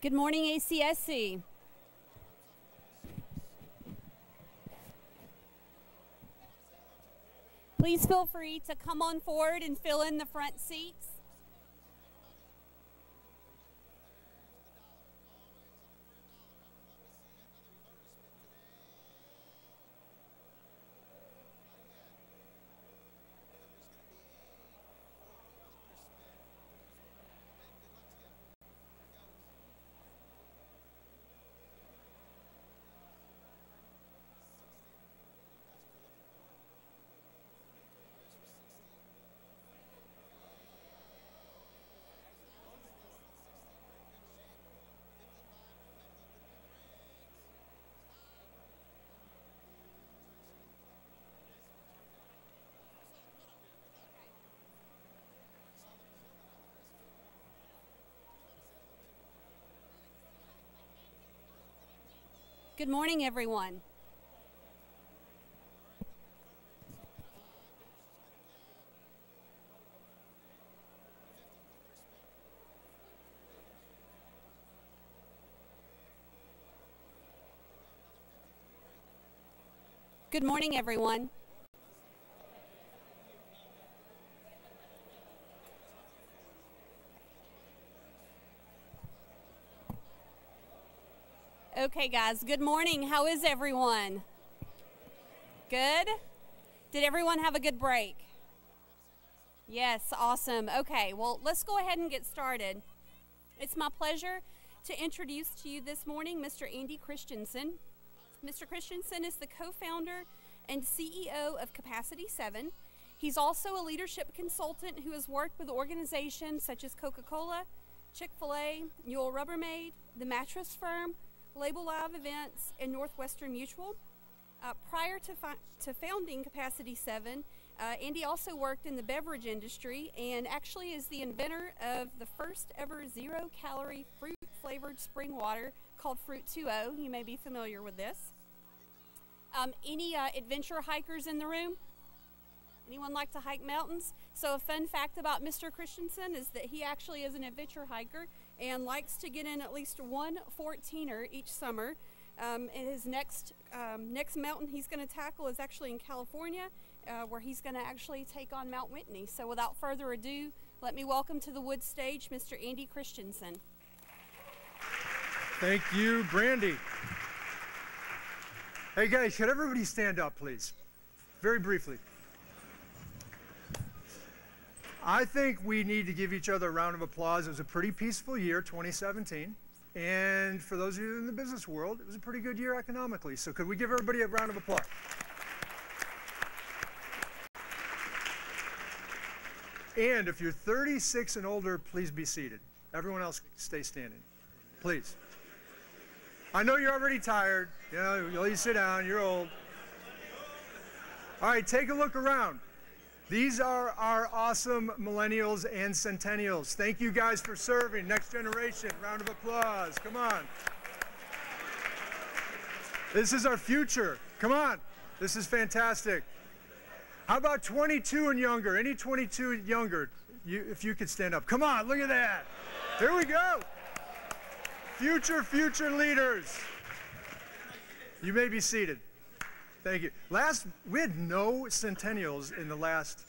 Good morning, ACSC. Please feel free to come on forward and fill in the front seats. Good morning, everyone. Good morning, everyone. Okay, guys, good morning. How is everyone? Good? Did everyone have a good break? Yes, awesome. Okay, well, let's go ahead and get started. It's my pleasure to introduce to you this morning Mr. Andy Christensen. Mr. Christensen is the co-founder and CEO of Capacity 7. He's also a leadership consultant who has worked with organizations such as Coca-Cola, Chick-fil-A, Newell Rubbermaid, the Mattress Firm, Label Live Events, and Northwestern Mutual. Prior to founding Capacity 7, Andy also worked in the beverage industry and actually is the inventor of the first ever zero-calorie fruit-flavored spring water called Fruit 2.0. You may be familiar with this. Any adventure hikers in the room? Anyone like to hike mountains? So a fun fact about Mr. Christensen is that he actually is an adventure hiker and likes to get in at least one 14er each summer. And his next mountain he's going to tackle is actually in California, where he's going to actually take on Mount Whitney. So without further ado, let me welcome to the wood stage Mr. Andy Christensen. Thank you, Brandy. Hey guys, could everybody stand up, please? Very briefly. I think we need to give each other a round of applause. It was a pretty peaceful year, 2017. And for those of you in the business world, it was a pretty good year economically. So could we give everybody a round of applause? And if you're 36 and older, please be seated. Everyone else stay standing, please. I know you're already tired. You know, you sit down, you're old. All right, take a look around. These are our awesome millennials and centennials. Thank you guys for serving. Next generation, round of applause. Come on. This is our future. Come on. This is fantastic. How about 22 and younger? Any 22 and younger? If you could stand up. Come on, look at that. There we go. Future leaders. You may be seated. Thank you. We had no centennials in the last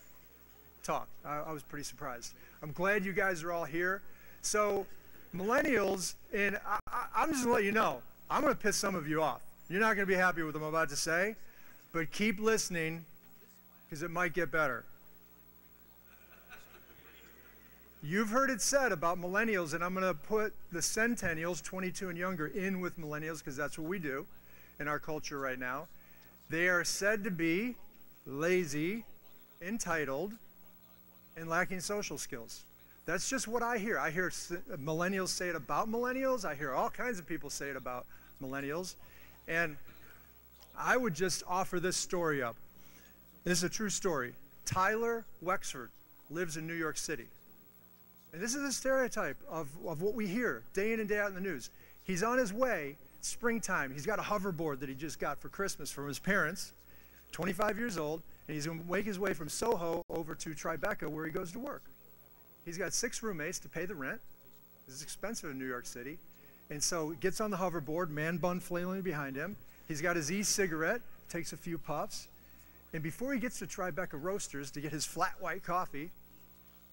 talk. I was pretty surprised. I'm glad you guys are all here. So, millennials, and I'm just going to let you know, I'm going to piss some of you off. You're not going to be happy with what I'm about to say, but keep listening because it might get better. You've heard it said about millennials, and I'm going to put the centennials, 22 and younger, in with millennials because that's what we do in our culture right now. They are said to be lazy, entitled, and lacking social skills. That's just what I hear. I hear millennials say it about millennials. I hear all kinds of people say it about millennials. And I would just offer this story up. This is a true story. Tyler Wexford lives in New York City. And this is a stereotype of what we hear day in and day out in the news. He's on his way. Springtime. He's got a hoverboard that he just got for Christmas from his parents, 25 years old, and he's going to make his way from Soho over to Tribeca where he goes to work. He's got 6 roommates to pay the rent. This is expensive in New York City. And so he gets on the hoverboard, man bun flailing behind him. He's got his e-cigarette, takes a few puffs, and before he gets to Tribeca Roasters to get his flat white coffee,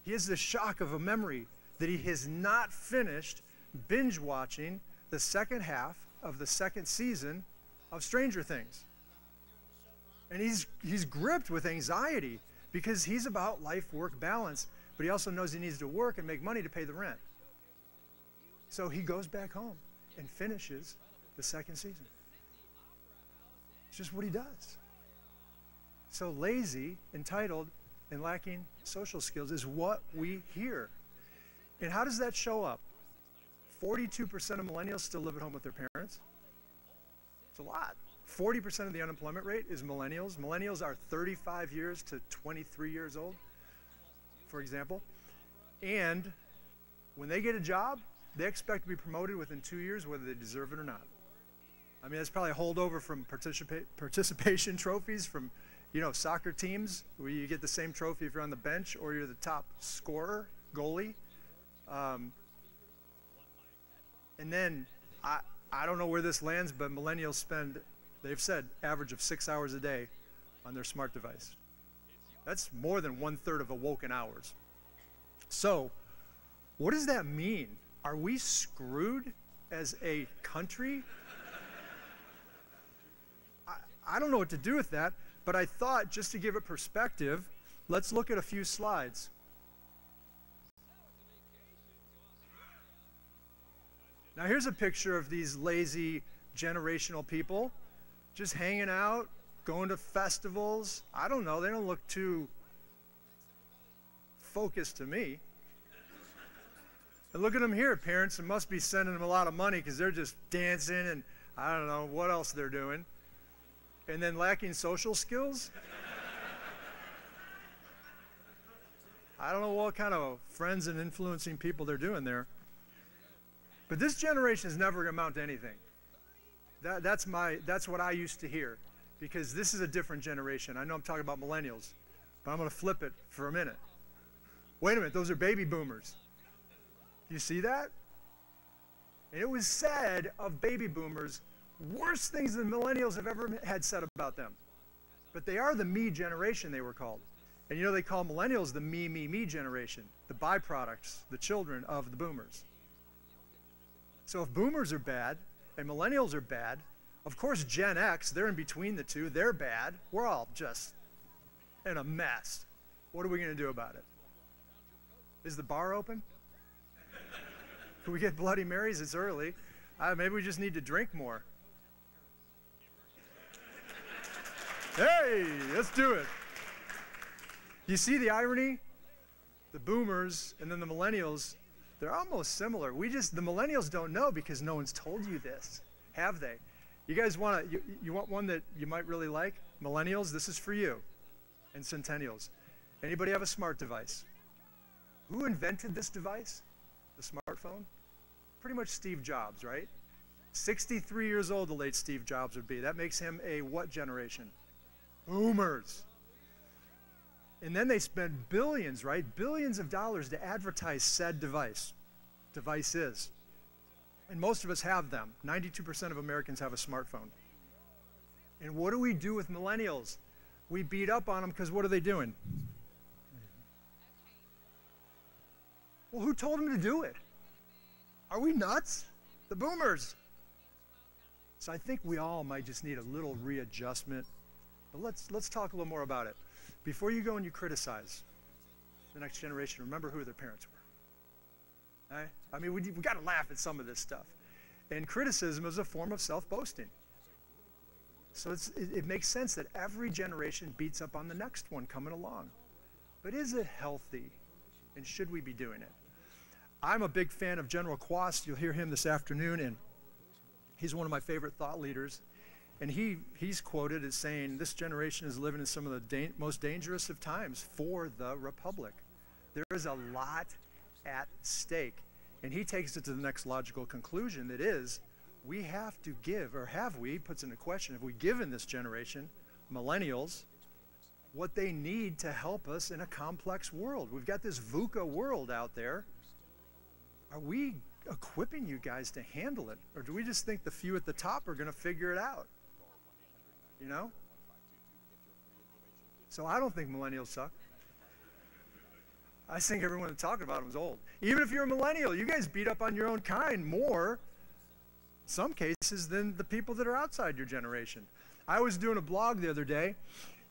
he has the shock of a memory that he has not finished binge watching the second half of the second season of Stranger Things. And he's gripped with anxiety because he's about life-work balance, but he also knows he needs to work and make money to pay the rent. So he goes back home and finishes the second season. It's just what he does. So lazy, entitled, and lacking social skills is what we hear. And how does that show up? 42% of millennials still live at home with their parents. It's a lot. 40% of the unemployment rate is millennials. Millennials are 35 years to 23 years old, for example. And when they get a job, they expect to be promoted within 2 years, whether they deserve it or not. I mean, that's probably a holdover from participation trophies from, soccer teams, where you get the same trophy if you're on the bench or you're the top scorer, goalie. And then, I don't know where this lands, but millennials spend, they've said, average of 6 hours a day on their smart device. That's more than 1/3 of awoken hours. So, what does that mean? Are we screwed as a country? I don't know what to do with that, but I thought, just to give it perspective, let's look at a few slides. Now here's a picture of these lazy generational people just hanging out, going to festivals. I don't know, they don't look too focused to me. And look at them here. Parents must be sending them a lot of money because they're just dancing and I don't know what else they're doing. And then lacking social skills. I don't know what kind of friends and influencing people they're doing there. But this generation is never going to amount to anything. That's what I used to hear, because this is a different generation. I know I'm talking about millennials, but I'm going to flip it for a minute. Wait a minute, those are baby boomers. You see that? And it was said of baby boomers, worse things than millennials have ever had said about them. But they are the me generation, they were called. And you know, they call millennials the me generation, the byproducts, the children of the boomers. So if boomers are bad and millennials are bad, of course Gen X, they're in between the two, they're bad. We're all just in a mess. What are we going to do about it? Is the bar open? Can we get Bloody Marys? It's early. Maybe we just need to drink more. Hey, let's do it. You see the irony? The boomers and then the millennials, they're almost similar. The millennials don't know because no one's told you this, have they? You guys you want one that you might really like? Millennials, this is for you. And centennials. Anybody have a smart device? Who invented this device? The smartphone? Pretty much Steve Jobs, right? 63 years old, the late Steve Jobs would be. That makes him a what generation? Boomers. And then they spend billions, right? Billions of dollars to advertise said devices. And most of us have them. 92% of Americans have a smartphone. And what do we do with millennials? We beat up on them because what are they doing? Well, who told them to do it? Are we nuts? The boomers. So I think we all might just need a little readjustment. But let's talk a little more about it. Before you go and you criticize the next generation, remember who their parents were. Right? I mean, we got to laugh at some of this stuff. And criticism is a form of self-boasting. So it makes sense that every generation beats up on the next one coming along. But is it healthy? And should we be doing it? I'm a big fan of General Quast. You'll hear him this afternoon, and he's one of my favorite thought leaders. And he's quoted as saying, this generation is living in some of the most dangerous of times for the Republic. There is a lot at stake. And he takes it to the next logical conclusion, that is, we have to give, or have we, puts into question, have we given this generation, millennials, what they need to help us in a complex world? We've got this VUCA world out there. Are we equipping you guys to handle it? Or do we just think the few at the top are going to figure it out? You know? So I don't think millennials suck. I think everyone that's talking about them is old. Even if you're a millennial, you guys beat up on your own kind more, in some cases, than the people that are outside your generation. I was doing a blog the other day,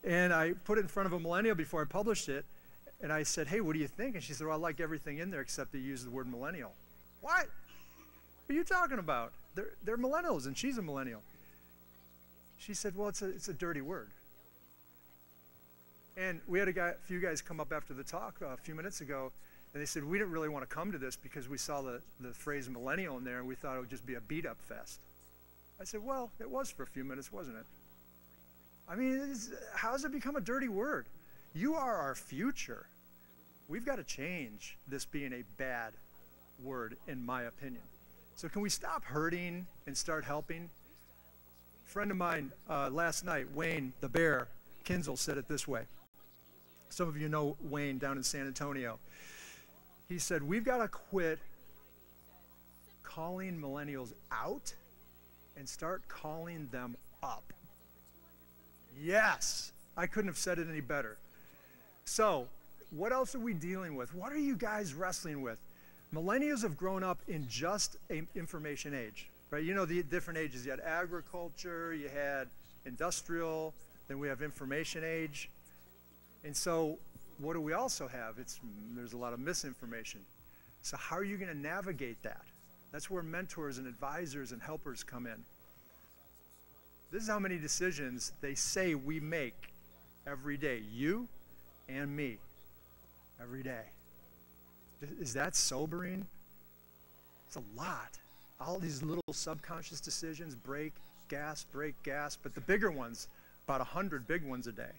and I put it in front of a millennial before I published it, and I said, hey, what do you think? And she said, well, I like everything in there except they use the word millennial. What? What are you talking about? They're millennials, and she's a millennial. She said, well, it's a dirty word. And we had a few guys come up after the talk a few minutes ago, and they said, we didn't really want to come to this because we saw the phrase millennial in there, and we thought it would just be a beat-up fest. I said, well, it was for a few minutes, wasn't it? I mean, how has it become a dirty word? You are our future. We've got to change this being a bad word, in my opinion. So can we stop hurting and start helping? A friend of mine last night, Wayne the Bear Kinzel, said it this way. Some of you know Wayne down in San Antonio. He said, we've got to quit calling millennials out and start calling them up. Yes, I couldn't have said it any better. So, what else are we dealing with? What are you guys wrestling with? Millennials have grown up in just an information age, right? You know the different ages. You had agriculture, you had industrial, then we have information age. And so what do we also have? There's a lot of misinformation. So how are you going to navigate that? That's where mentors and advisors and helpers come in. This is how many decisions they say we make every day, you and me, every day. Is that sobering? It's a lot. All these little subconscious decisions, brake, gas, but the bigger ones, about 100 big ones a day.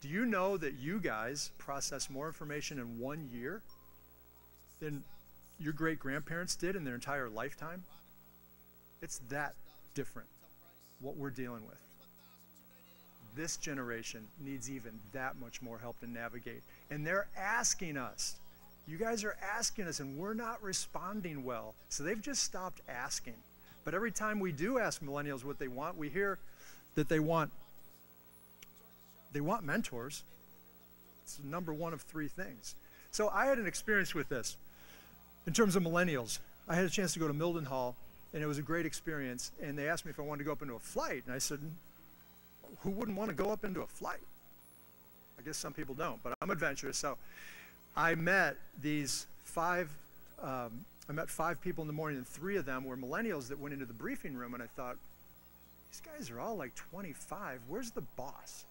Do you know that you guys process more information in 1 year than your great-grandparents did in their entire lifetime? It's that different, what we're dealing with. This generation needs even that much more help to navigate. And they're asking us. You guys are asking us, and we're not responding well. So they've just stopped asking. But every time we do ask millennials what they want, we hear that they want mentors. It's number one of three things. So I had an experience with this. In terms of millennials, I had a chance to go to Mildenhall, and it was a great experience. And they asked me if I wanted to go up into a flight. And I said, who wouldn't want to go up into a flight? I guess some people don't, but I'm adventurous. So I met five people in the morning, and three of them were millennials that went into the briefing room, and I thought, these guys are all like 25. Where's the boss?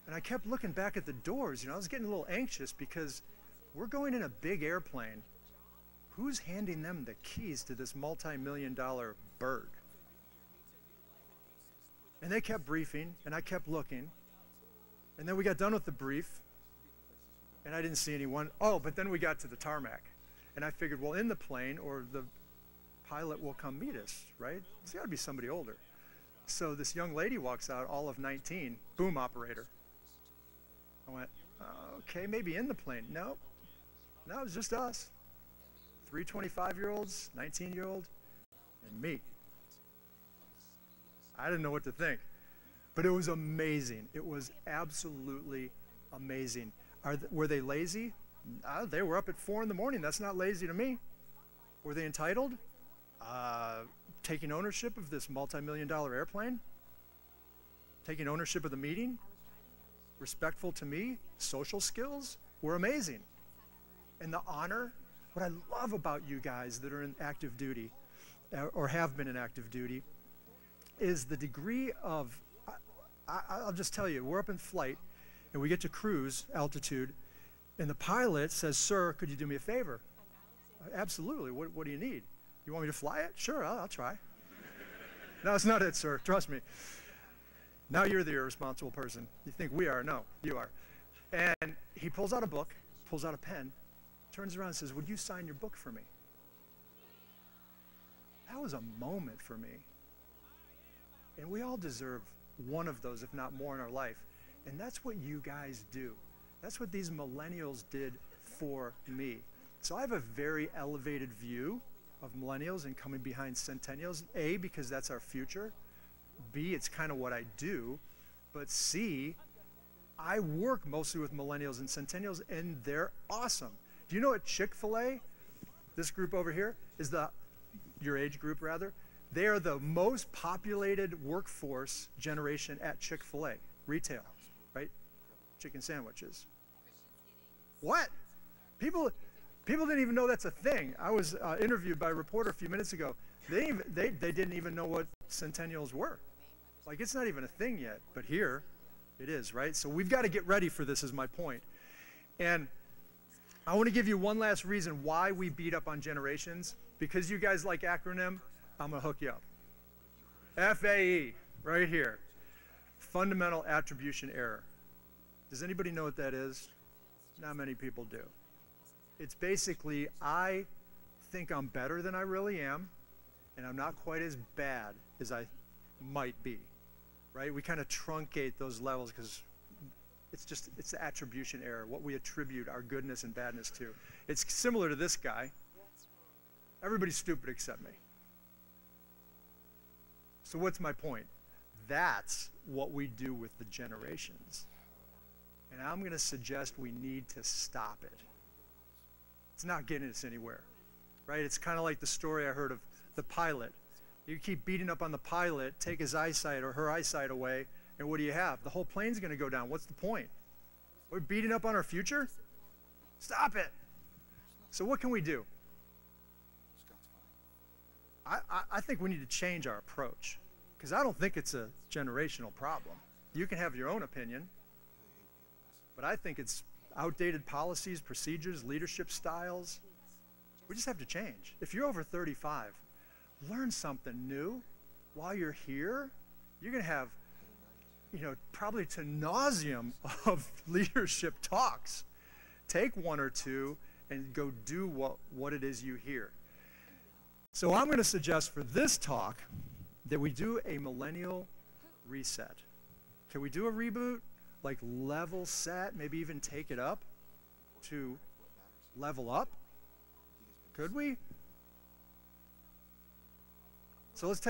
And I kept looking back at the doors. I was getting a little anxious because we're going in a big airplane. Who's handing them the keys to this multi-million-dollar bird? And they kept briefing, and I kept looking. And then we got done with the brief, and I didn't see anyone. Oh, but then we got to the tarmac. And I figured, well, in the plane, or the pilot will come meet us, right? It's got to be somebody older. So this young lady walks out, all of 19, boom operator. I went, okay, maybe in the plane. No, it was just us. 3 25-year-olds, 19-year-old, and me. I didn't know what to think. But it was amazing. It was absolutely amazing. Were they lazy? They were up at 4 in the morning. That's not lazy to me. Were they entitled? Taking ownership of this multi-million-dollar airplane? Taking ownership of the meeting? Respectful to me? Social skills were amazing. And the honor, what I love about you guys that are in active duty, or have been in active duty, is the degree of, I'll just tell you, we're up in flight, and we get to cruise altitude, and the pilot says, sir, could you do me a favor? Absolutely. What do you need? You want me to fly it? Sure, I'll try. No, it's not it, sir. Trust me. Now you're the irresponsible person. You think we are. No, you are. And he pulls out a book, pulls out a pen, turns around and says, would you sign your book for me? That was a moment for me. And we all deserve one of those, if not more, in our life. And that's what you guys do. That's what these millennials did for me. So I have a very elevated view of millennials and coming behind centennials. A, because that's our future. B, it's kind of what I do. But C, I work mostly with millennials and centennials, and they're awesome. Do you know at Chick-fil-A, this group over here, is your age group rather, they are the most populated workforce generation at Chick-fil-A, retail, right? Chicken sandwiches. What? People didn't even know that's a thing. I was interviewed by a reporter a few minutes ago. They didn't even know what centennials were. Like, it's not even a thing yet, but here it is, right? So we've got to get ready for this, is my point. And I want to give you one last reason why we beat up on generations. Because you guys like acronym, I'm going to hook you up. FAE, right here. Fundamental attribution error. Does anybody know what that is? Not many people do. It's basically, I think I'm better than I really am, and I'm not quite as bad as I might be, right? We kind of truncate those levels because it's the attribution error, what we attribute our goodness and badness to. It's similar to this guy. Everybody's stupid except me. So what's my point? That's what we do with the generations. And I'm going to suggest we need to stop it. It's not getting us anywhere, right? It's kind of like the story I heard of the pilot. You keep beating up on the pilot, take his eyesight or her eyesight away, and what do you have? The whole plane's going to go down. What's the point? We're beating up on our future? Stop it. So what can we do? I think we need to change our approach, because I don't think it's a generational problem. You can have your own opinion, but I think it's outdated policies, procedures, leadership styles. We just have to change. If you're over 35, learn something new while you're here. You're going to have, probably to nauseam of leadership talks. Take one or two and go do what it is you hear. So I'm going to suggest for this talk that we do a millennial reset. Can we do a reboot? Like level set, maybe even take it up to level up? Could we? So let's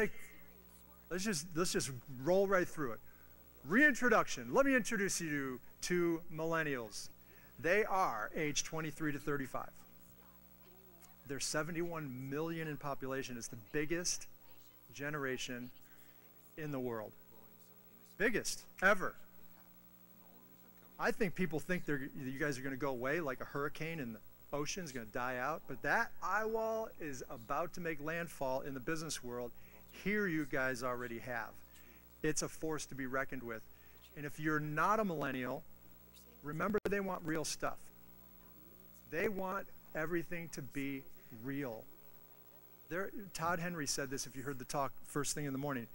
just roll right through it. Reintroduction. Let me introduce you to millennials. They are age 23 to 35. They're 71 million in population. It's the biggest generation in the world. Biggest ever. I think people think you guys are going to go away like a hurricane and the ocean's going to die out, but that eye wall is about to make landfall in the business world. Here you guys already have. It's a force to be reckoned with. And if you're not a millennial, remember they want real stuff. They want everything to be real. Todd Henry said this, if you heard the talk first thing in the morning.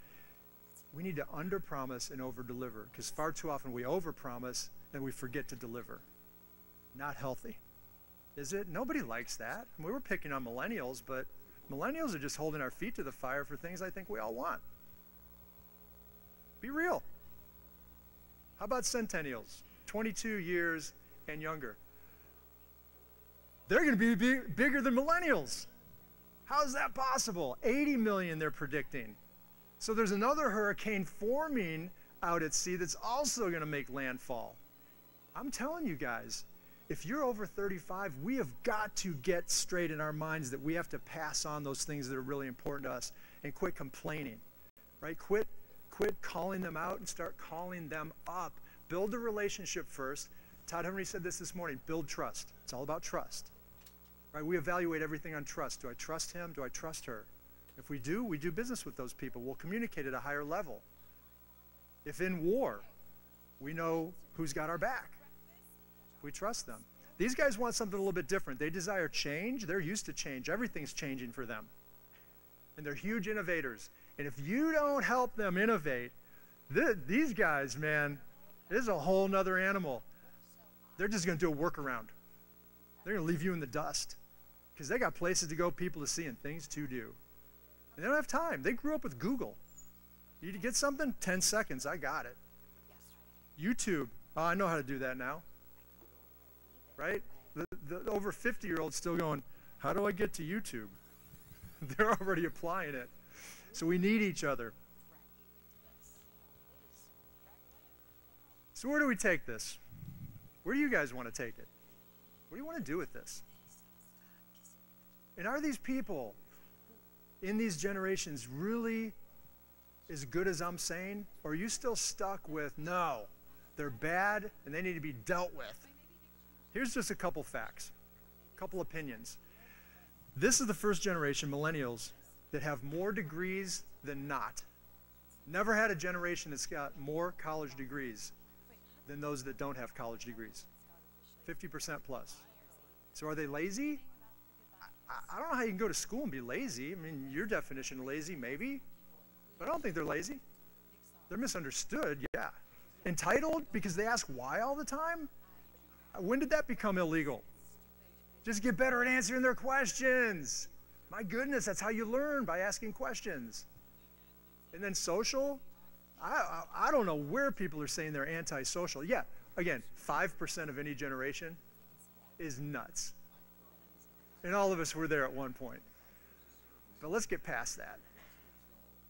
We need to under-promise and over-deliver, because far too often we over-promise and we forget to deliver. Not healthy. Is it? Nobody likes that. We were picking on millennials, but millennials are just holding our feet to the fire for things I think we all want. Be real. How about centennials? 22 years and younger. They're going to be bigger than millennials. How is that possible? 80 million they're predicting. So there's another hurricane forming out at sea that's also going to make landfall. I'm telling you guys, if you're over 35, we have got to get straight in our minds that we have to pass on those things that are really important to us and quit complaining, right? Quit calling them out and start calling them up. Build a relationship first. Todd Henry said this morning, build trust. It's all about trust, right? We evaluate everything on trust. Do I trust him? Do I trust her? If we do business with those people. We'll communicate at a higher level. If in war, we know who's got our back. We trust them. These guys want something a little bit different. They desire change. They're used to change. Everything's changing for them. And they're huge innovators. And if you don't help them innovate, these guys, man, this is a whole nother animal. They're just going to do a workaround. They're going to leave you in the dust because they got places to go, people to see, and things to do. And they don't have time. They grew up with Google. You need to get something? 10 seconds. I got it. YouTube. Oh, I know how to do that now. Right? The over 50-year-old's still going, how do I get to YouTube? They're already applying it. So we need each other. So where do we take this? Where do you guys want to take it? What do you want to do with this? And are these people in these generations really as good as I'm saying? Or are you still stuck with, no, they're bad and they need to be dealt with? Here's just a couple facts, a couple opinions. This is the first generation, millennials, that have more degrees than not. Never had a generation that's got more college degrees than those that don't have college degrees. 50% plus. So are they lazy? I don't know how you can go to school and be lazy. I mean, your definition of lazy, maybe. But I don't think they're lazy. They're misunderstood, yeah. Entitled because they ask why all the time? When did that become illegal? Just get better at answering their questions. My goodness, that's how you learn, by asking questions. And then social? I don't know where people are saying they're antisocial. Yeah, again, 5% of any generation is nuts. And all of us were there at one point. But let's get past that.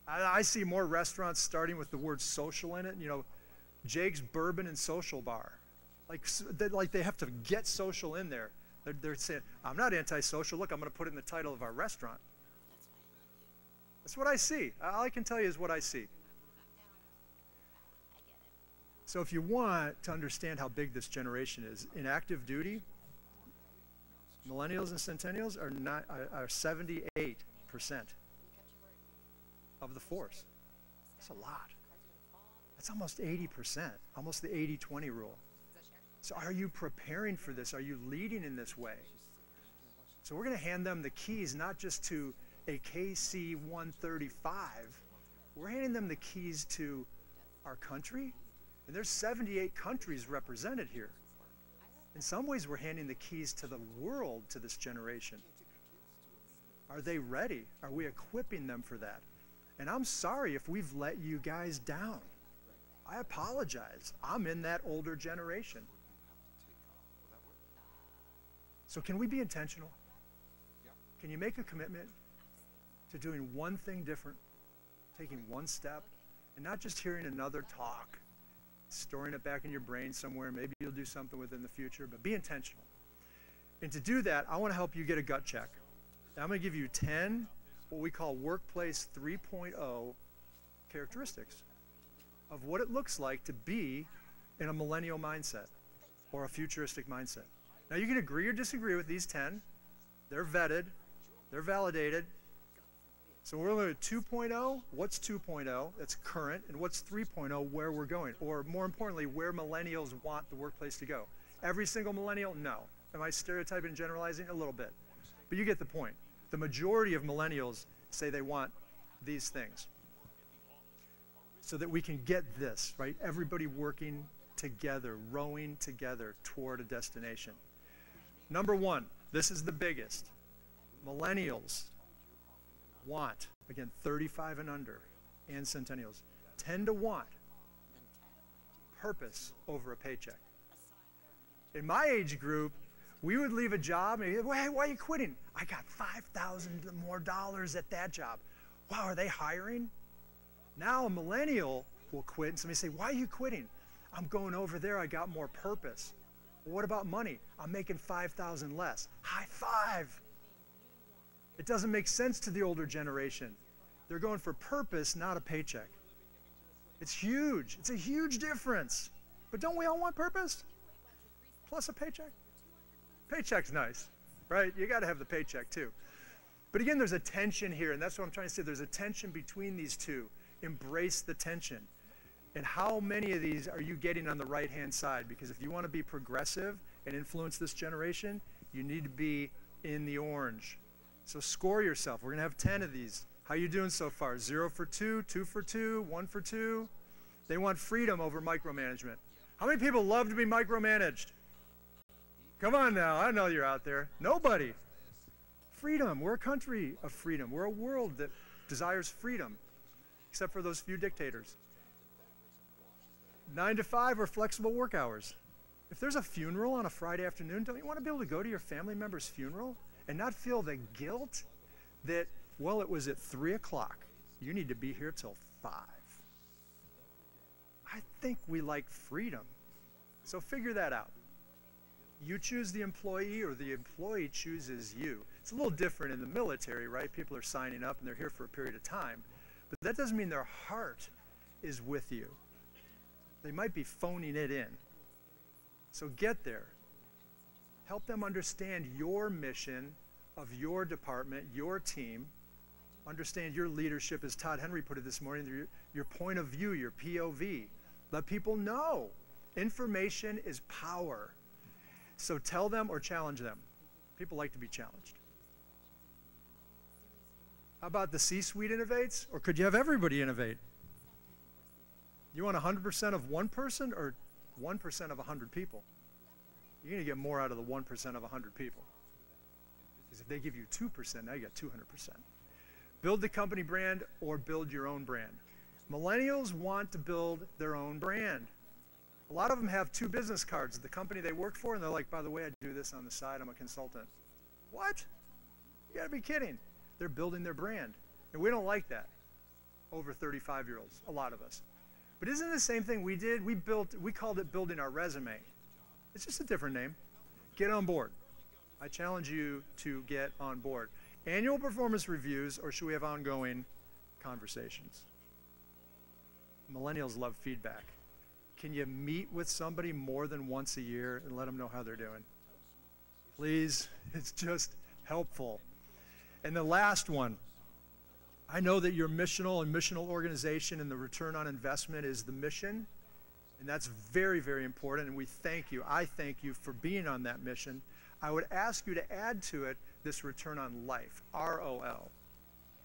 I see more restaurants starting with the word social in it. You know, Jake's Bourbon and Social Bar. Like they have to get social in there. They're saying, I'm not antisocial. Look, I'm going to put it in the title of our restaurant. That's what I see. All I can tell you is what I see. So if you want to understand how big this generation is, in active duty, millennials and centennials are 78% of the force. That's a lot. That's almost 80%, almost the 80-20 rule. So are you preparing for this? Are you leading in this way? So we're going to hand them the keys, not just to a KC 135. We're handing them the keys to our country. And there's 78 countries represented here. In some ways, we're handing the keys to the world to this generation. Are they ready? Are we equipping them for that? And I'm sorry if we've let you guys down. I apologize. I'm in that older generation. So can we be intentional? Can you make a commitment to doing one thing different, taking one step, and not just hearing another talk, storing it back in your brain somewhere? Maybe you'll do something with it in the future, but be intentional. And to do that, I want to help you get a gut check. Now, I'm going to give you 10 what we call Workplace 3.0 characteristics of what it looks like to be in a millennial mindset or a futuristic mindset. Now, you can agree or disagree with these 10. They're vetted. They're validated. So we're looking at 2.0. What's 2.0? That's current. And what's 3.0? Where we're going. Or more importantly, where millennials want the workplace to go. Every single millennial? No. Am I stereotyping and generalizing? A little bit. But you get the point. The majority of millennials say they want these things. So that we can get this, right? Everybody working together, rowing together toward a destination. Number one, this is the biggest. Millennials want, again, 35 and under, and centennials, tend to want purpose over a paycheck. In my age group, we would leave a job and hey, why are you quitting? I got $5,000 more at that job. Wow, are they hiring? Now a millennial will quit and somebody say, why are you quitting? I'm going over there, I got more purpose. Well, what about money? I'm making $5,000 less. High five. It doesn't make sense to the older generation. They're going for purpose, not a paycheck. It's huge. It's a huge difference. But don't we all want purpose? Plus a paycheck? Paycheck's nice, right? You got to have the paycheck too. But again, there's a tension here, and that's what I'm trying to say. There's a tension between these two. Embrace the tension. And how many of these are you getting on the right-hand side? Because if you want to be progressive and influence this generation, you need to be in the orange. So score yourself. We're going to have 10 of these. How you doing so far? 0 for 2, 2 for 2, 1 for 2. They want freedom over micromanagement. How many people love to be micromanaged? Come on now. I know you're out there. Nobody. Freedom. We're a country of freedom. We're a world that desires freedom, except for those few dictators. 9 to 5 or flexible work hours. If there's a funeral on a Friday afternoon, don't you want to be able to go to your family member's funeral and not feel the guilt that, well, it was at 3 o'clock. You need to be here till 5. I think we like freedom. So figure that out. You choose the employee or the employee chooses you. It's a little different in the military, right? People are signing up and they're here for a period of time. But that doesn't mean their heart is with you. They might be phoning it in. So get there. Help them understand your mission of your department, your team. Understand your leadership, as Todd Henry put it this morning, your point of view, your POV. Let people know. Information is power. So tell them or challenge them. People like to be challenged. How about the C-suite innovates? Or could you have everybody innovate? You want 100% of one person or 1% of 100 people? You're going to get more out of the 1% of 100 people. Because if they give you 2%, now you got 200%. Build the company brand or build your own brand. Millennials want to build their own brand. A lot of them have 2 business cards, the company they work for, and they're like, by the way, I do this on the side, I'm a consultant. What? You gotta be kidding. They're building their brand. And we don't like that. Over 35-year-olds, a lot of us. But isn't it the same thing we did? We called it building our resume. It's just a different name. Get on board. I challenge you to get on board. Annual performance reviews, or should we have ongoing conversations? Millennials love feedback. Can you meet with somebody more than once a year and let them know how they're doing? Please, it's just helpful. And the last one, I know that your missional organization and the return on investment is the mission, and that's very, very important, and we thank you. I thank you for being on that mission. I would ask you to add to it this return on life, ROL.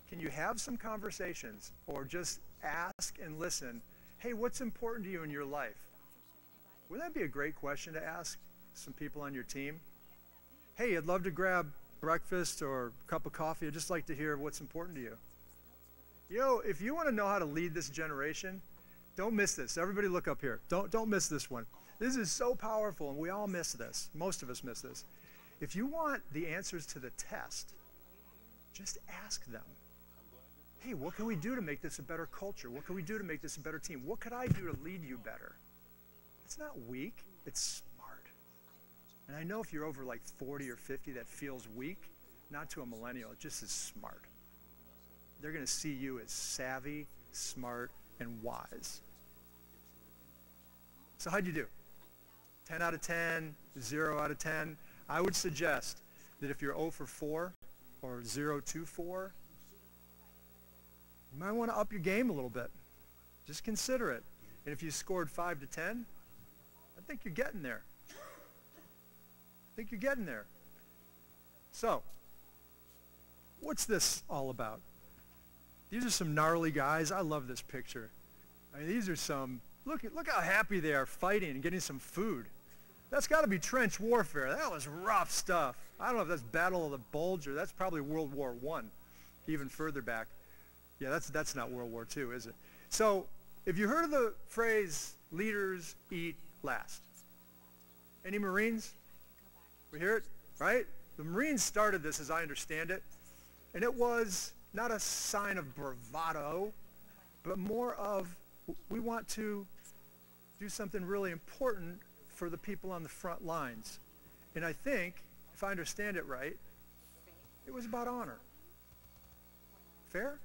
Can you have some conversations or just ask and listen, hey, what's important to you in your life? Wouldn't that be a great question to ask some people on your team? Hey, I'd love to grab breakfast or a cup of coffee. I'd just like to hear what's important to you. You know, if you want to know how to lead this generation, Don't miss this. Everybody look up here. Don't miss this one. This is so powerful, and we all miss this. Most of us miss this. If you want the answers to the test, just ask them. Hey, what can we do to make this a better culture? What can we do to make this a better team? What could I do to lead you better? It's not weak, it's smart. And I know if you're over like 40 or 50, that feels weak. Not to a millennial, it just is smart. They're going to see you as savvy, smart, and wise. So how'd you do? 10 out of 10, 0 out of 10. I would suggest that if you're 0 for 4 or 0 to 4, you might want to up your game a little bit. Just consider it. And if you scored 5 to 10, I think you're getting there. I think you're getting there. So, what's this all about? These are some gnarly guys. I love this picture. I mean, these are some, look how happy they are fighting and getting some food. That's got to be trench warfare. That was rough stuff. I don't know if that's Battle of the Bulge or that's probably World War I, even further back. Yeah, that's not World War II, is it? So, if you heard of the phrase, leaders eat last. Any Marines? We hear it, right? The Marines started this, as I understand it, and it was not a sign of bravado, but more of we want to do something really important for the people on the front lines. And I think, if I understand it right, it was about honor. Fair?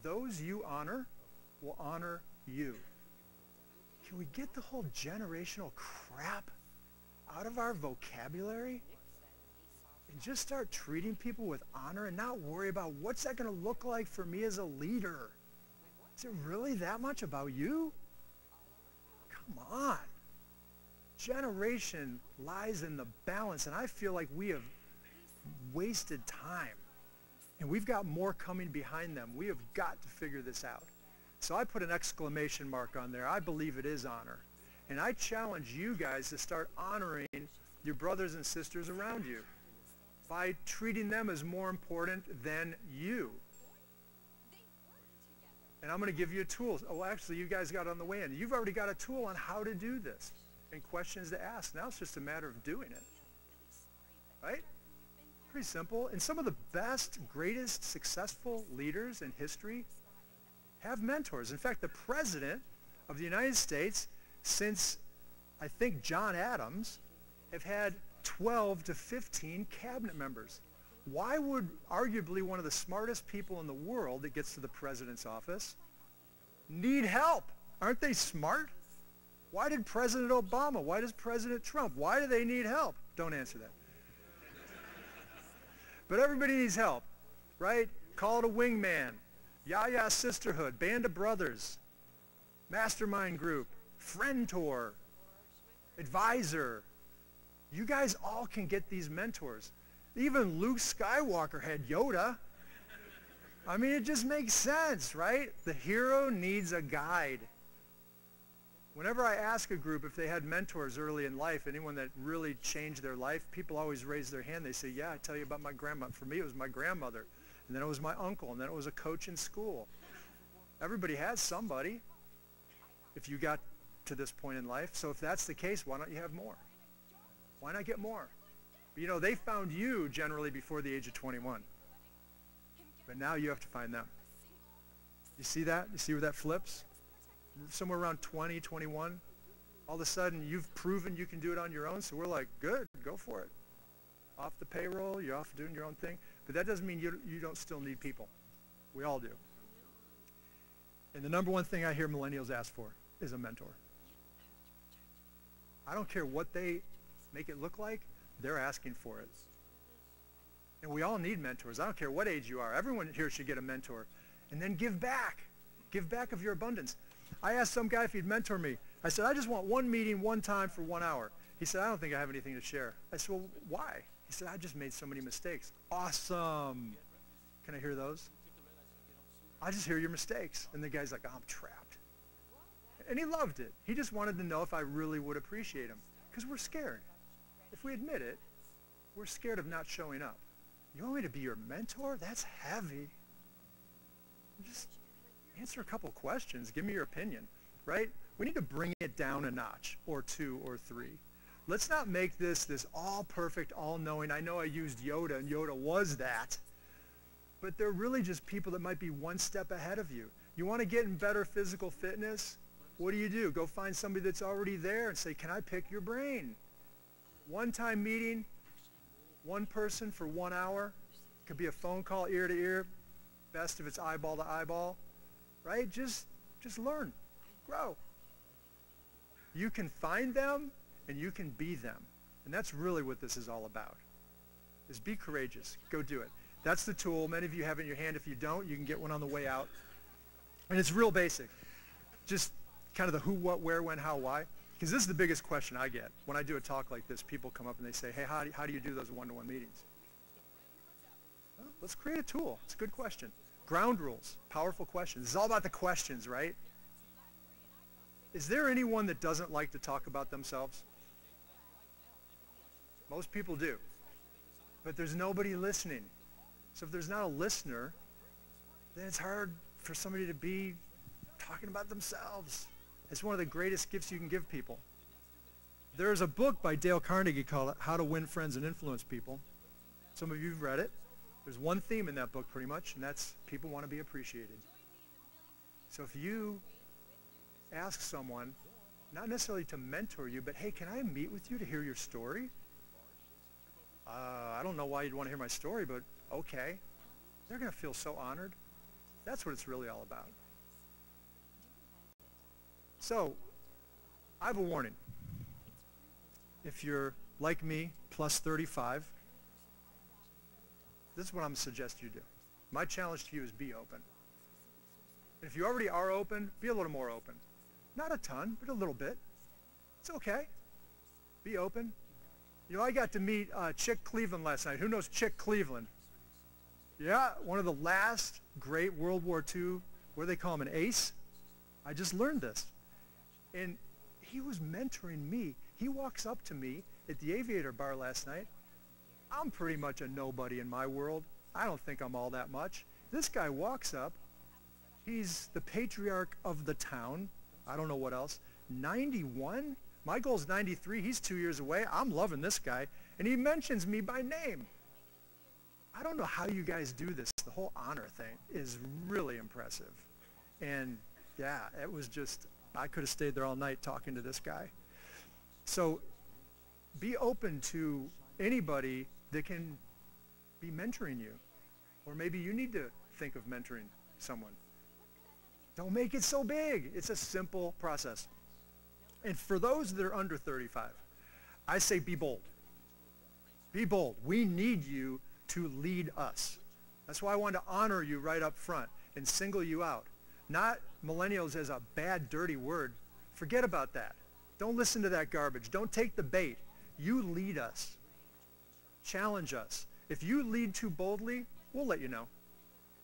Those you honor will honor you. Can we get the whole generational crap out of our vocabulary and just start treating people with honor and not worry about what's that going to look like for me as a leader? Is it really that much about you? Come on. Generation lies in the balance, and I feel like we have wasted time. And we've got more coming behind them. We have got to figure this out. So I put an exclamation mark on there. I believe it is honor. And I challenge you guys to start honoring your brothers and sisters around you by treating them as more important than you. And I'm going to give you a tool. Oh, actually, you guys got it on the way in. You've already got a tool on how to do this and questions to ask. Now it's just a matter of doing it. Right? Pretty simple. And some of the best, greatest, successful leaders in history have mentors. In fact, the President of the United States, since I think John Adams, have had 12 to 15 cabinet members. Why would arguably one of the smartest people in the world that gets to the president's office need help? Aren't they smart? Why did President Obama, why does President Trump, why do they need help? Don't answer that. But everybody needs help, right? Call it a wingman, Yaya Sisterhood, Band of Brothers, Mastermind Group, Friend Tour, Advisor. You guys all can get these mentors. Even Luke Skywalker had Yoda. I mean, it just makes sense, right? The hero needs a guide. Whenever I ask a group if they had mentors early in life, anyone that really changed their life, people always raise their hand. They say, yeah, I tell you about my grandma. For me, it was my grandmother. And then it was my uncle. And then it was a coach in school. Everybody has somebody if you got to this point in life. So if that's the case, why don't you have more? Why not get more? You know, they found you generally before the age of 21. But now you have to find them. You see that? You see where that flips? Somewhere around 20, 21. All of a sudden, you've proven you can do it on your own. So we're like, good, go for it. Off the payroll, you're off doing your own thing. But that doesn't mean you don't still need people. We all do. And the number one thing I hear millennials ask for is a mentor. I don't care what they make it look like, they're asking for it. And we all need mentors. I don't care what age you are. Everyone here should get a mentor. And then give back. Give back of your abundance. I asked some guy if he'd mentor me. I said, I just want one meeting, one time for 1 hour. He said, I don't think I have anything to share. I said, well, why? He said, I just made so many mistakes. Awesome. Can I hear those? I just hear your mistakes. And the guy's like, oh, I'm trapped. And he loved it. He just wanted to know if I really would appreciate him. Because we're scared. If we admit it, we're scared of not showing up. You want me to be your mentor? That's heavy. answer a couple questions. Give me your opinion, right? We need to bring it down a notch or two or three. Let's not make this all perfect, all-knowing. I know I used Yoda, and Yoda was that. But they're really just people that might be one step ahead of you. You want to get in better physical fitness? What do? Go find somebody that's already there and say, can I pick your brain? One-time meeting, one person for 1 hour. Could be a phone call ear to ear. Best if it's eyeball to eyeball, right? Just learn, grow. You can find them and you can be them. And that's really what this is all about, is be courageous. Go do it. That's the tool. Many of you have it in your hand. If you don't, you can get one on the way out. And it's real basic. Just kind of the who, what, where, when, how, why. Because this is the biggest question I get. When I do a talk like this, people come up and they say, hey, how do you do those one-to-one meetings? Well, let's create a tool. It's a good question. Ground rules, powerful questions. It's all about the questions, right? Is there anyone that doesn't like to talk about themselves? Most people do. But there's nobody listening. So if there's not a listener, then it's hard for somebody to be talking about themselves. It's one of the greatest gifts you can give people. There's a book by Dale Carnegie called How to Win Friends and Influence People. Some of you have read it. There's one theme in that book pretty much, and that's people want to be appreciated. So if you ask someone, not necessarily to mentor you, but hey, can I meet with you to hear your story? I don't know why you'd want to hear my story, but okay. They're going to feel so honored. That's what it's really all about. So, I have a warning. If you're like me, plus 35, this is what I'm going to suggest you do. My challenge to you is be open. If you already are open, be a little more open. Not a ton, but a little bit. It's okay. Be open. You know, I got to meet Chick Cleveland last night. Who knows Chick Cleveland? Yeah, one of the last great World War II, what do they call him, an ace? I just learned this. And he was mentoring me. He walks up to me at the Aviator Bar last night. I'm pretty much a nobody in my world. I don't think I'm all that much. This guy walks up. He's the patriarch of the town. I don't know what else. 91? My goal's 93. He's 2 years away. I'm loving this guy. And he mentions me by name. I don't know how you guys do this. The whole honor thing is really impressive. And yeah, it was just, I could have stayed there all night talking to this guy. So be open to anybody that can be mentoring you. Or maybe you need to think of mentoring someone. Don't make it so big. It's a simple process. And for those that are under 35, I say be bold. Be bold. We need you to lead us. That's why I wanted to honor you right up front and single you out. Not millennials as a bad, dirty word. Forget about that. Don't listen to that garbage. Don't take the bait. You lead us. Challenge us. If you lead too boldly, we'll let you know.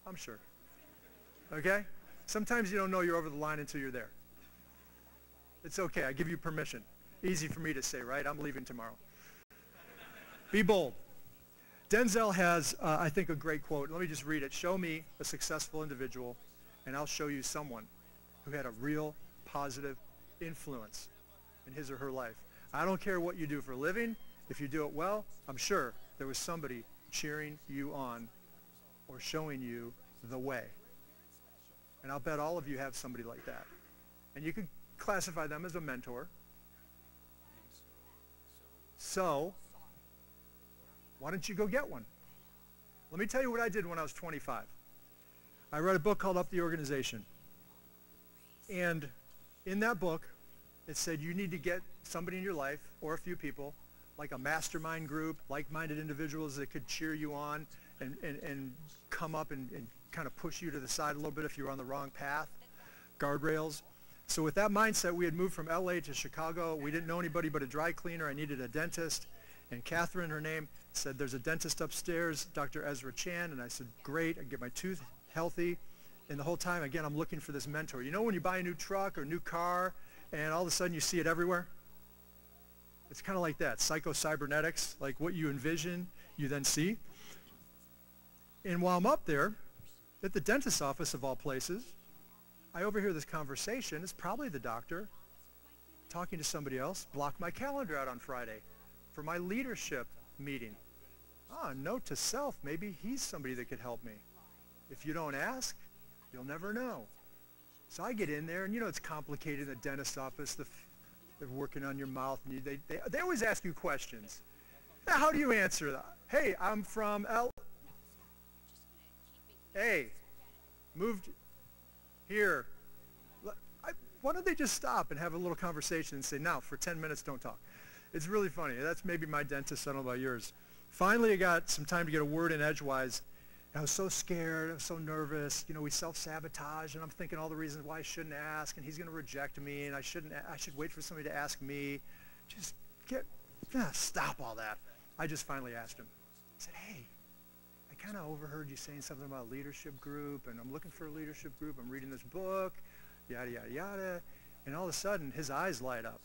I'm sure. Okay? Sometimes you don't know you're over the line until you're there. It's okay. I give you permission. Easy for me to say, right? I'm leaving tomorrow. Be bold. Denzel has, I think, a great quote. Let me just read it. Show me a successful individual, and I'll show you someone who had a real positive influence in his or her life. I don't care what you do for a living. If you do it well, I'm sure there was somebody cheering you on or showing you the way. And I'll bet all of you have somebody like that. And you could classify them as a mentor. So, why don't you go get one? Let me tell you what I did when I was 25. I read a book called Up the Organization. And in that book, it said you need to get somebody in your life, or a few people, like a mastermind group, like-minded individuals that could cheer you on and come up and kind of push you to the side a little bit if you're on the wrong path, guardrails. So with that mindset, we had moved from LA to Chicago. We didn't know anybody but a dry cleaner. I needed a dentist. And Catherine, her name, said, there's a dentist upstairs, Dr. Ezra Chan. And I said, great, I get my tooth healthy. And the whole time, again, I'm looking for this mentor. You know when you buy a new truck or a new car and all of a sudden you see it everywhere? It's kind of like that, psycho-cybernetics, like what you envision, you then see. And while I'm up there, at the dentist's office of all places, I overhear this conversation. It's probably the doctor talking to somebody else. Block my calendar out on Friday for my leadership meeting. Note to self, maybe he's somebody that could help me. If you don't ask, you'll never know. So I get in there, and it's complicated in the dentist's office. They're working on your mouth, and they always ask you questions. Now, how do you answer that? Hey, I'm from Hey, moved here. Why don't they just stop and have a little conversation and say, now, for 10 minutes, don't talk. It's really funny. That's maybe my dentist. I don't know about yours. Finally, I got some time to get a word in edgewise. I was so scared. I was so nervous. We self-sabotage, and I'm thinking all the reasons why I shouldn't ask, and he's going to reject me, and I should wait for somebody to ask me. Just stop all that. I just finally asked him. I said, hey, I kind of overheard you saying something about a leadership group, and I'm looking for a leadership group. I'm reading this book, yada, yada, yada. And all of a sudden, his eyes light up.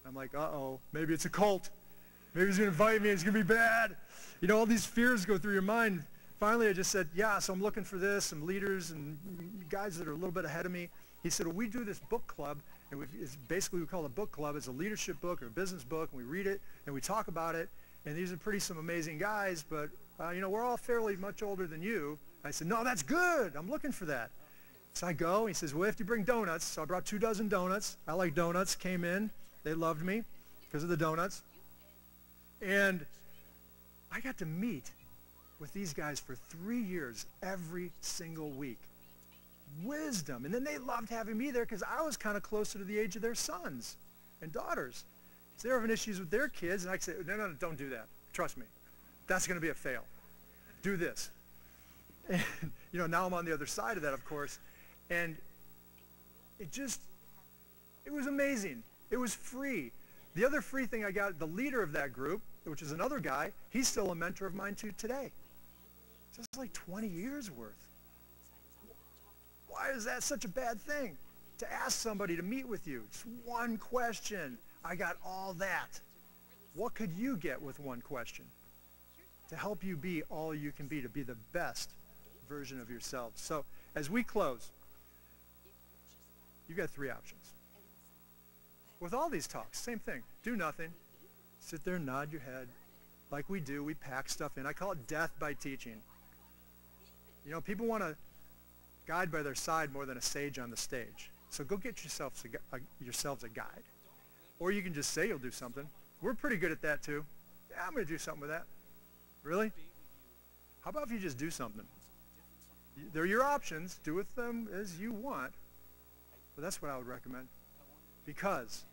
I'm like, uh-oh, maybe it's a cult. Maybe he's going to invite me. It's going to be bad. All these fears go through your mind. Finally, I just said, yeah, so I'm looking for this, some leaders and guys that are a little bit ahead of me. He said, well, we do this book club, and it's basically we call it a book club. It's a leadership book or a business book, and we read it, and we talk about it. And these are some amazing guys, but, we're all fairly much older than you. I said, no, that's good. I'm looking for that. So I go. He says, well, if you bring donuts. So I brought 24 donuts. I like donuts. Came in. They loved me because of the donuts. And I got to meet with these guys for 3 years every single week. Wisdom. And then they loved having me there because I was kind of closer to the age of their sons and daughters. So they're having issues with their kids, and I say, no, don't do that. Trust me. That's going to be a fail. Do this. And, now I'm on the other side of that, of course. And it was amazing. It was free. The other free thing I got, the leader of that group, which is another guy, he's still a mentor of mine too today. So it's like 20 years worth. Why is that such a bad thing? To ask somebody to meet with you. Just one question. I got all that. What could you get with one question? To help you be all you can be, to be the best version of yourselves. So as we close, you've got 3 options. With all these talks, same thing. Do nothing. Sit there and nod your head. Like we do, we pack stuff in. I call it death by teaching. People want a guide by their side more than a sage on the stage. So go get yourselves a guide. Or you can just say you'll do something. We're pretty good at that too. Yeah, I'm going to do something with that. Really? How about if you just do something? They're your options. Do with them as you want. But that's what I would recommend. Because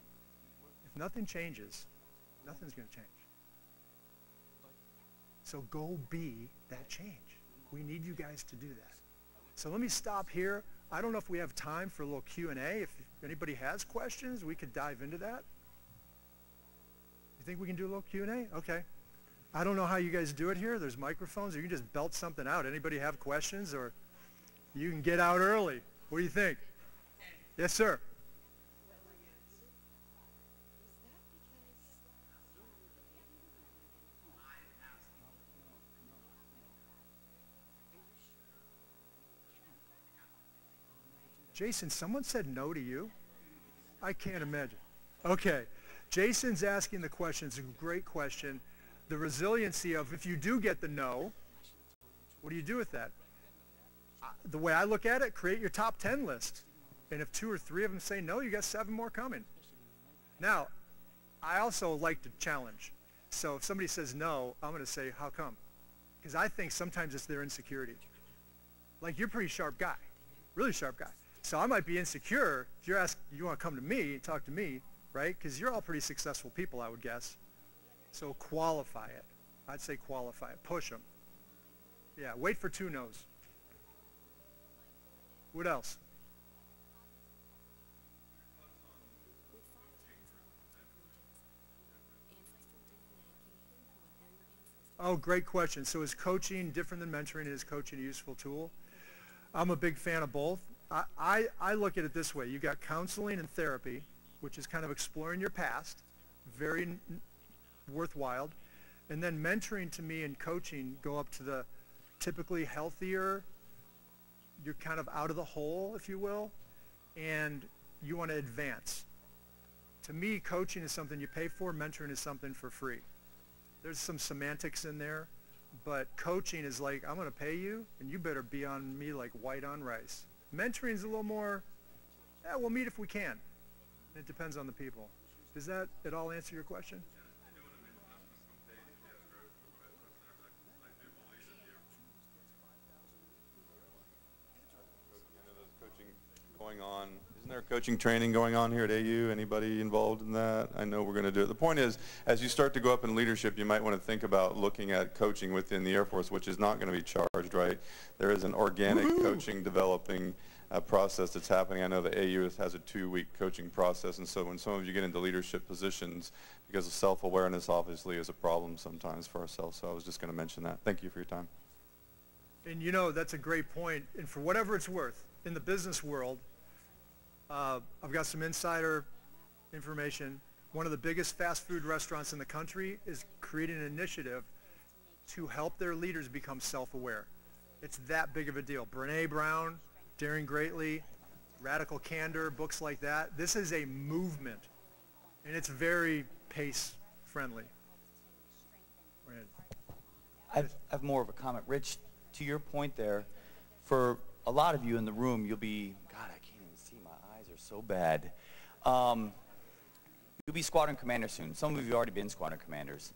if nothing changes, nothing's going to change. So go be that change. We need you guys to do that. So let me stop here. I don't know if we have time for a little Q&A. If anybody has questions, we could dive into that. You think we can do a little Q&A? Okay. I don't know how you guys do it here. There's microphones, or you can just belt something out. Anybody have questions, or you can get out early? What do you think? Yes, sir. Jason, someone said no to you? I can't imagine. Okay. Jason's asking the question. It's a great question. The resiliency of if you do get the no, what do you do with that? The way I look at it, create your top 10 list. And if 2 or 3 of them say no, you got 7 more coming. Now, I also like to challenge. So if somebody says no, I'm going to say, how come? Because I think sometimes it's their insecurity. Like, you're a pretty sharp guy, really sharp guy. So I might be insecure if you want to come to me and talk to me, right? Because you're all pretty successful people, I would guess. So qualify it. I'd say qualify it. Push them. Yeah, wait for 2 no's. What else? Oh, great question. So is coaching different than mentoring? Is coaching a useful tool? I'm a big fan of both. I look at it this way. You got counseling and therapy, which is kind of exploring your past, very worthwhile. And then mentoring to me and coaching go up to the typically healthier, you're kind of out of the hole, if you will. and you want to advance. To me, coaching is something you pay for, mentoring is something for free. There's some semantics in there, but coaching is like, I'm going to pay you, and you better be on me like white on rice. Mentoring is a little more, yeah, we'll meet if we can. It depends on the people. Does that at all answer your question? Going on. Isn't there coaching training going on here at AU? Anybody involved in that? I know we're going to do it. The point is, as you start to go up in leadership, you might want to think about looking at coaching within the Air Force, which is not going to be charged, right? There is an organic coaching developing process that's happening. I know the AU has a 2-week coaching process, and so when some of you get into leadership positions, because of self-awareness obviously is a problem sometimes for ourselves. So I was just going to mention that. Thank you for your time. And you know, that's a great point. And for whatever it's worth, in the business world, I've got some insider information. One of the biggest fast food restaurants in the country is creating an initiative to help their leaders become self-aware. It's that big of a deal. Brené Brown, Daring Greatly, Radical Candor, books like that. This is a movement, and it's very pace-friendly. Go ahead. I have more of a comment. Rich, to your point there, for a lot of you in the room, you'll be, God, I can't even see, my eyes are so bad. You'll be squadron commander soon. Some of you have already been squadron commanders.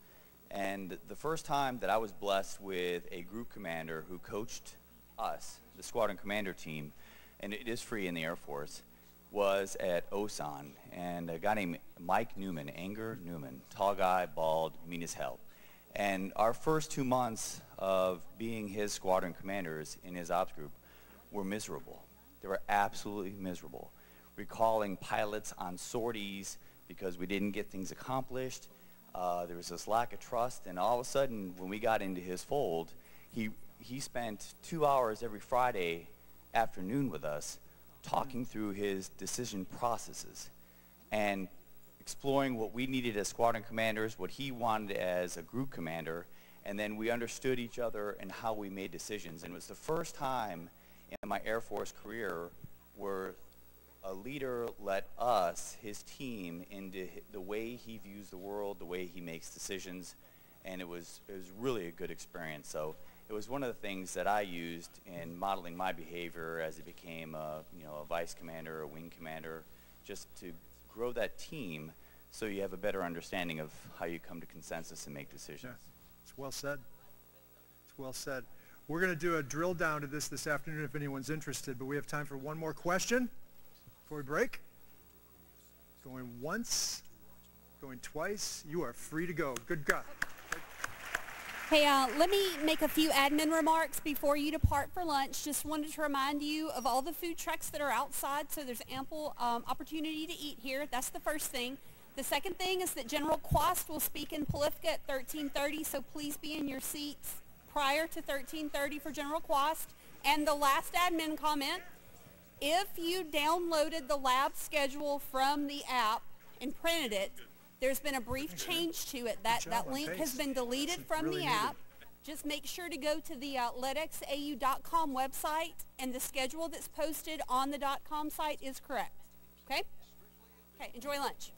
And the first time that I was blessed with a group commander who coached us, the squadron commander team, and it is free in the Air Force, was at Osan. And a guy named Mike Newman, Anger Newman, tall guy, bald, mean as hell. And our first 2 months of being his squadron commanders in his ops group were miserable. They were absolutely miserable. Recalling pilots on sorties because we didn't get things accomplished. There was this lack of trust, and all of a sudden, when we got into his fold, he spent 2 hours every Friday afternoon with us talking through his decision processes and exploring what we needed as squadron commanders, what he wanted as a group commander, and then we understood each other and how we made decisions. And it was the first time in my Air Force career where a leader let us, his team, into the way he views the world, the way he makes decisions, and it was really a good experience. So it was one of the things that I used in modeling my behavior as it became a vice commander, a wing commander, just to grow that team so you have a better understanding of how you come to consensus and make decisions. Yeah, it's well said. It's well said. We're going to do a drill down to this afternoon if anyone's interested, but we have time for one more question before we break. Going once, going twice. You are free to go. Good God. Hey, let me make a few admin remarks before you depart for lunch. Just wanted to remind you of all the food trucks that are outside, so there's ample opportunity to eat here. That's the first thing. The second thing is that General Quast will speak in Polifka at 13:30, so please be in your seats prior to 13:30 for General Quast. And the last admin comment, if you downloaded the lab schedule from the app and printed it, there's been a brief change to it. That link has been deleted from the app. Just make sure to go to the letxau.com website, and the schedule that's posted on the .com site is correct. Okay? Okay, enjoy lunch.